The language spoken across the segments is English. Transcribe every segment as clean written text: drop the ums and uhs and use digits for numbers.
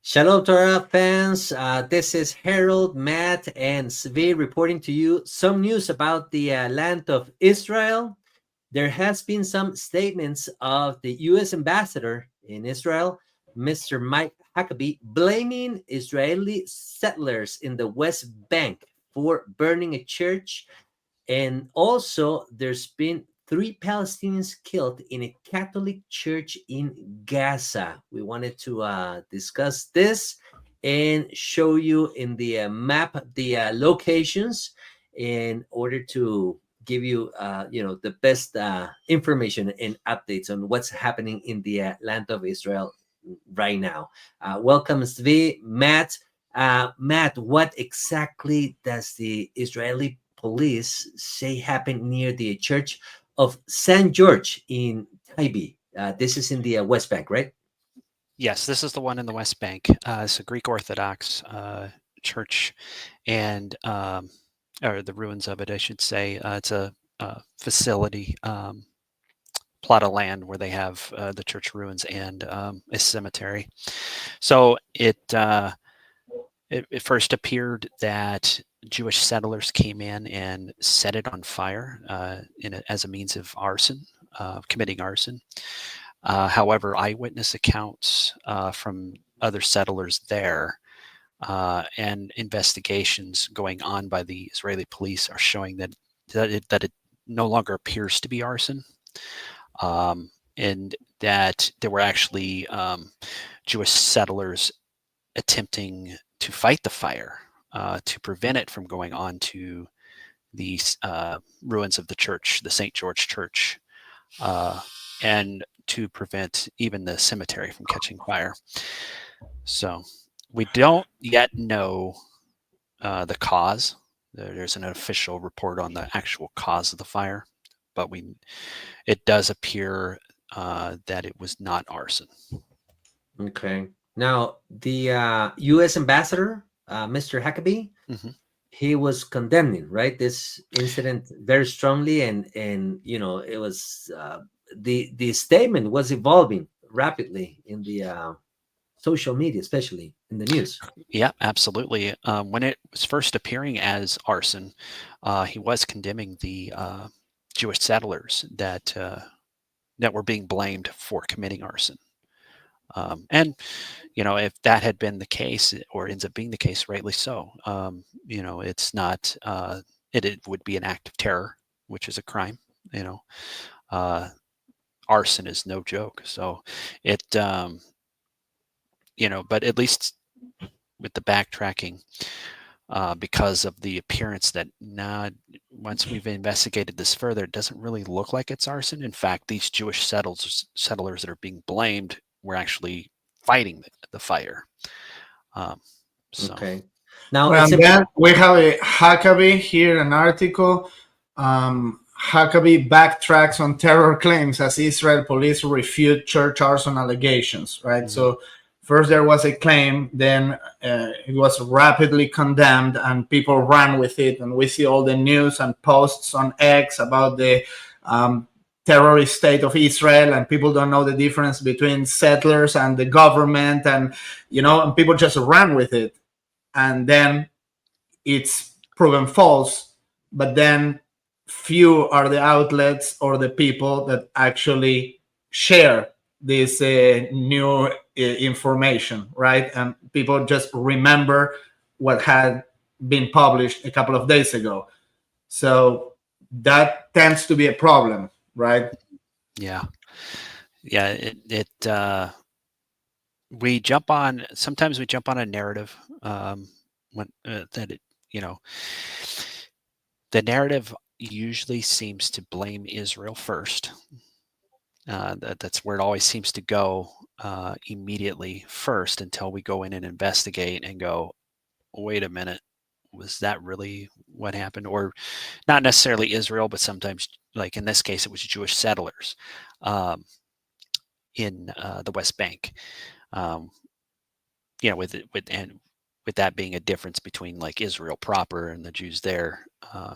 Shalom Torah fans, this is Harold, Matt, and Svi reporting to you some news about the land of Israel. There has been some statements of the U.S. ambassador in Israel, Mr. Mike Huckabee, blaming Israeli settlers in the West Bank for burning a church. And also, there's been 3 Palestinians killed in a Catholic church in Gaza. We wanted to discuss this and show you in the map the locations in order to give you, the best information and updates on what's happening in the land of Israel right now. Welcome, Svi, Matt. Matt, what exactly does the Israeli police say happened near the church of St. George in Taybeh? This is in the West Bank, right? Yes, this is the one in the West Bank. It's a Greek Orthodox church, and or the ruins of it, I should say. It's a facility, plot of land where they have the church ruins and a cemetery. So it first appeared that Jewish settlers came in and set it on fire as a means of arson, committing arson. However, eyewitness accounts from other settlers there and investigations going on by the Israeli police are showing that it no longer appears to be arson, and that there were actually Jewish settlers attempting to fight the fire to prevent it from going on to the ruins of the church, the St. George Church, and to prevent even the cemetery from catching fire. So we don't yet know the cause. There's an official report on the actual cause of the fire, but it does appear that it was not arson. Okay. Now, the U.S. ambassador, Mr. Huckabee, Mm-hmm. he was condemning, right, this incident very strongly, and it was the statement was evolving rapidly in the social media, especially in the news. Yeah, absolutely. When it was first appearing as arson, he was condemning the Jewish settlers that were being blamed for committing arson. And if that had been the case, or ends up being the case, rightly so. It's not. It would be an act of terror, which is a crime. Uh, Arson is no joke. So it. But at least with the backtracking, because of the appearance that now, once we've investigated this further, it doesn't really look like it's arson. In fact, these Jewish settlers that are being blamed were actually fighting the fire. So. Okay. Now Well, it's and then important. we have a Huckabee here, an article. Huckabee backtracks on terror claims as Israel police refute church arson allegations, right? Mhm. So first there was a claim, then it was rapidly condemned and people ran with it. And we see all the news and posts on X about the terrorist state of Israel, and people don't know the difference between settlers and the government, and and people just ran with it. And then it's proven false, but then few are the outlets or the people that actually share this new information, right? And people just remember what had been published a couple of days ago. So that tends to be a problem, right? Yeah. We jump on, sometimes we jump on a narrative, when that it, the narrative usually seems to blame Israel first. That's where it always seems to go, immediately first, until we go in and investigate and go, wait a minute, was that really what happened? Or not necessarily Israel, but sometimes, like in this case, it was Jewish settlers in the West Bank. With that being a difference between like Israel proper and the Jews there,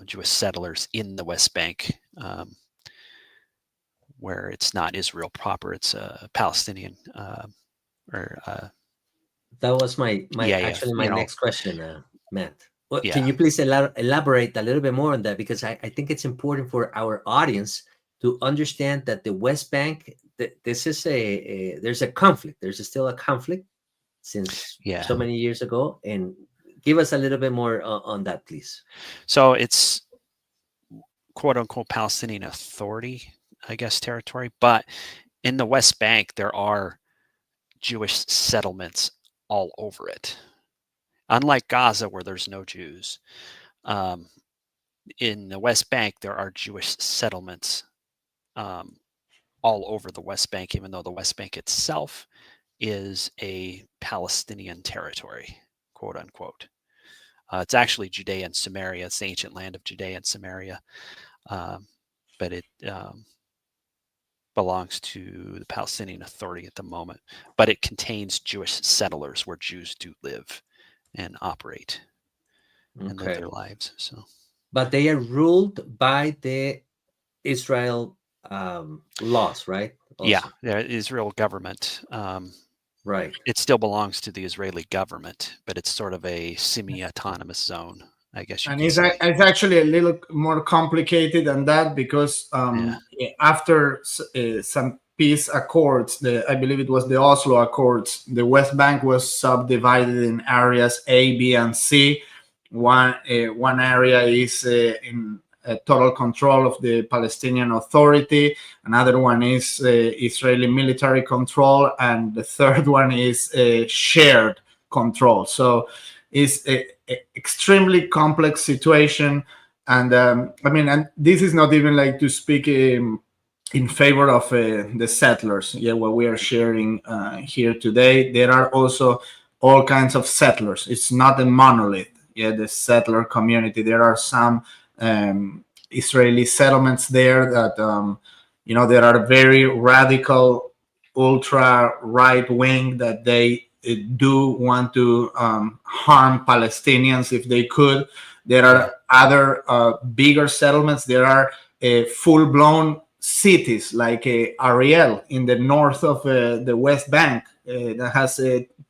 Jewish settlers in the West Bank, where it's not Israel proper, it's a Palestinian or That was my Yeah, yeah, actually my next question, Matt. Well, can yeah, you please elaborate a little bit more on that, because I think it's important for our audience to understand that the West Bank, this is there's a conflict. There's still a conflict since yeah. so many years ago, and give us a little bit more on that, please. So it's quote unquote Palestinian Authority, I guess, territory. But in the West Bank, there are Jewish settlements all over it. Unlike Gaza, where there's no Jews, um, in the West Bank, there are Jewish settlements um, all over the West Bank, even though the West Bank itself is a Palestinian territory, quote unquote. It's actually Judea and Samaria. It's the ancient land of Judea and Samaria, but it belongs to the Palestinian Authority at the moment. But it contains Jewish settlers where Jews do live and operate and live Okay, their lives. So but they are ruled by the Israel laws, right? yeah, Also, the Israel government. right. It still belongs to the Israeli government, but it's sort of a semi-autonomous zone, I guess you And could say. it's actually a little more complicated than that because Yeah, after some peace accords, I believe it was the Oslo Accords, the West Bank was subdivided in areas A, B, and C. One area is in total control of the Palestinian Authority. Another one is Israeli military control, and the third one is shared control. So it's extremely complex situation, and I mean, and this is not even like to speak in favor of the settlers. Yeah, what we are sharing here today, there are also all kinds of settlers. It's not a monolith. Yeah, the settler community. There are some Israeli settlements there that there are very radical, ultra right wing that they do want to harm Palestinians if they could. There Yeah. are other bigger settlements. There are full blown cities like Ariel in the north of the West Bank that has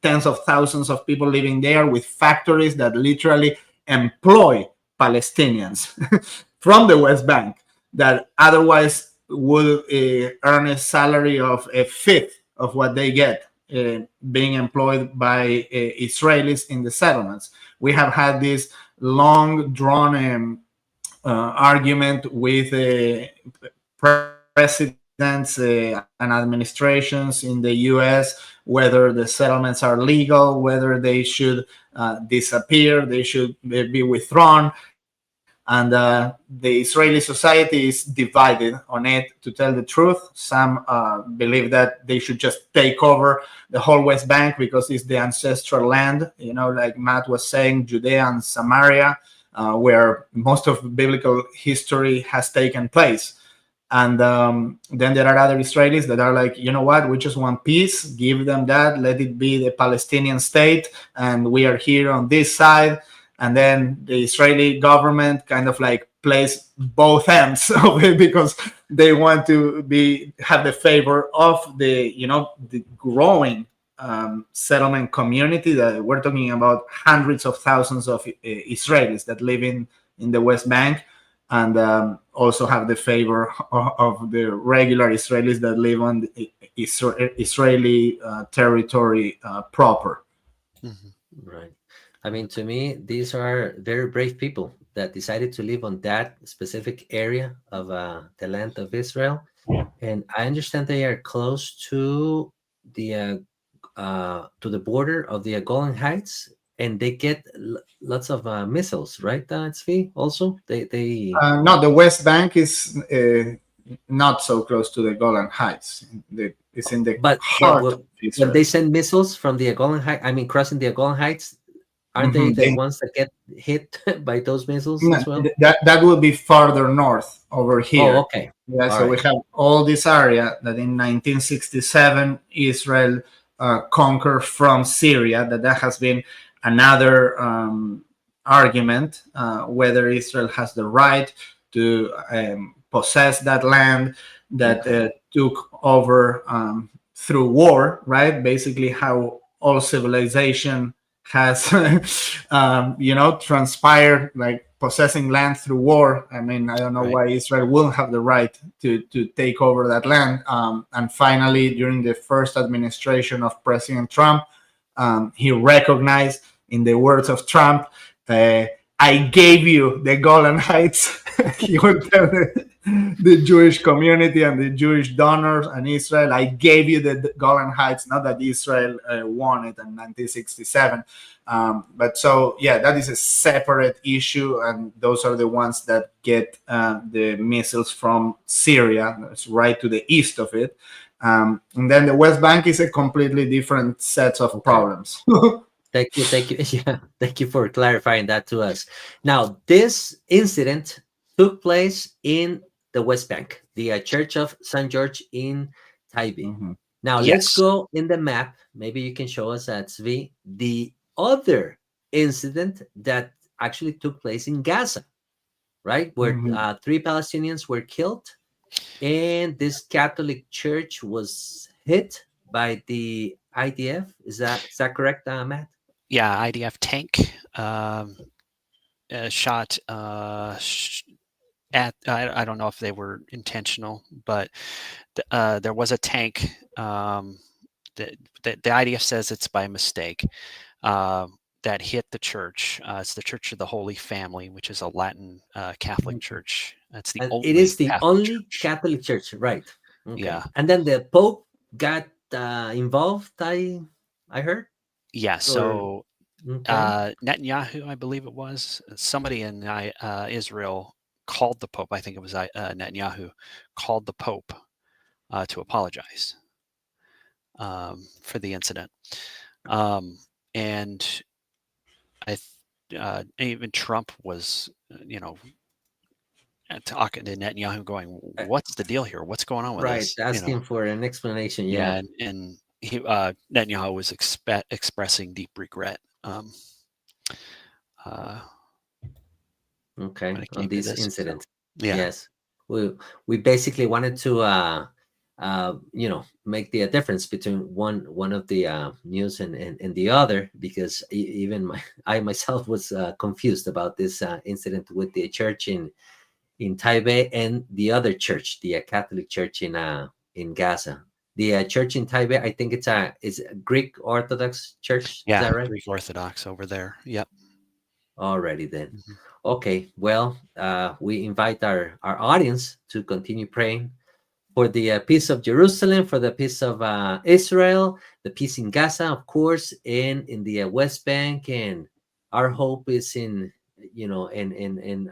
tens of thousands of people living there with factories that literally employ Palestinians from the West Bank that otherwise would earn a salary of a fifth of what they get being employed by Israelis in the settlements. We have had this long drawn argument with presidents and administrations in the US whether the settlements are legal, whether they should disappear, they should be withdrawn. And the Israeli society is divided on it, to tell the truth. Some believe that they should just take over the whole West Bank because it's the ancestral land, like Matt was saying, Judea and Samaria, where most of biblical history has taken place. And then there are other Israelis that are like, you know what, we just want peace, give them that, let it be the Palestinian state, and we are here on this side. And then the Israeli government kind of like plays both ends of it because they want to have the favor of the growing settlement community that we're talking about hundreds of thousands of Israelis that live in the West Bank, and also have the favor of the regular Israelis that live on the Israeli territory proper. mm-hmm. Right. I mean, to me, these are very brave people that decided to live on that specific area of the land of Israel. And I understand they are close to the border of the Golan Heights, and they get lots of missiles, right? Tzvi? Also, they No, the West Bank is not so close to the Golan Heights. It's in the but heart of when they Israel. send missiles from the Golan Heights, I mean, crossing the Golan Heights, aren't they Mhm. the ones that get hit by those missiles No, as well? that will be farther north over Oh, here. okay. Yeah, All so we right. have all this area that in 1967 Israel conquered from Syria. That has been another argument whether Israel has the right to possess that land that Okay. took over through war. Right, basically how all civilization has, transpired, like possessing land through war. I mean, I don't know Right. why Israel will have the right to take over that land. And finally, during the first administration of President Trump, he recognized, in the words of Trump, I gave you the Golan Heights. He would tell the Jewish community and the Jewish donors and Israel, I gave you the Golan Heights, not that Israel won it in 1967. But so, yeah, that is a separate issue. And those are the ones that get the missiles from Syria. It's right to the east of it. And then the West Bank is a completely different set of problems. Thank you, thank you. Yeah, thank you for clarifying that to us. Now, this incident took place in the West Bank, the Church of St. George in Taybeh. Mhm. Now, let's Yes. go in the map. Maybe you can show us at Svi the other incident that actually took place in Gaza, right? Where Mhm. 3 Palestinians were killed, and this Catholic church was hit by the IDF. Is that correct, Matt? Yeah, IDF tank shot at. I don't know if they were intentional, but there was a tank. The IDF says it's by mistake that hit the church. It's the Church of the Holy Family, which is a Latin Catholic church. That's the And it is only the Catholic only church. Catholic church, right? Yeah. Okay. And then the Pope got involved. I heard. Yeah. Or So okay. Netanyahu, I believe it was, somebody in Israel called the Pope. I think it was Netanyahu called the Pope to apologize for the incident. And even Trump was, talking to Netanyahu, going, Uh, "What's the deal here? What's going on with right. this?" Asking for an explanation. Yeah, Yeah. and he Netanyahu was expressing deep regret uh, Okay. when it On came to this this. So incident. yeah, Yes. We basically wanted to make the difference between one of the news and the other, because even I myself was confused about this incident with the church in Taipei and the other church, the Catholic church in Gaza. The church in Taipei, I think it's a Greek Orthodox church. Is yeah, that right? Greek Orthodox over there. Yep. Already then. Mhm. Okay. Well, we invite our audience to continue praying for the peace of Jerusalem, for the peace of Israel, the peace in Gaza, of course, and in the West Bank. And our hope is and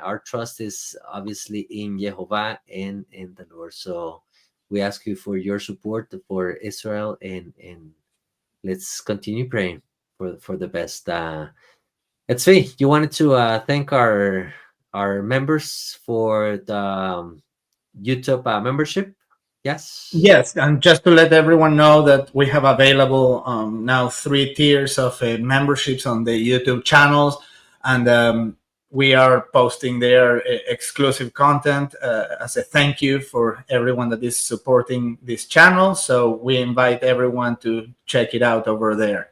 our trust is obviously in Jehovah and in the Lord. So we ask you for your support for Israel, and let's continue praying for the best. Etzvi, you wanted to thank our members for the YouTube membership? Yes. Yes, and just to let everyone know that we have available now 3 tiers of memberships on the YouTube channels, and we are posting there exclusive content as a thank you for everyone that is supporting this channel. So we invite everyone to check it out over there.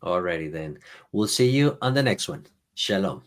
Alrighty then. We'll see you on the next one. Shalom.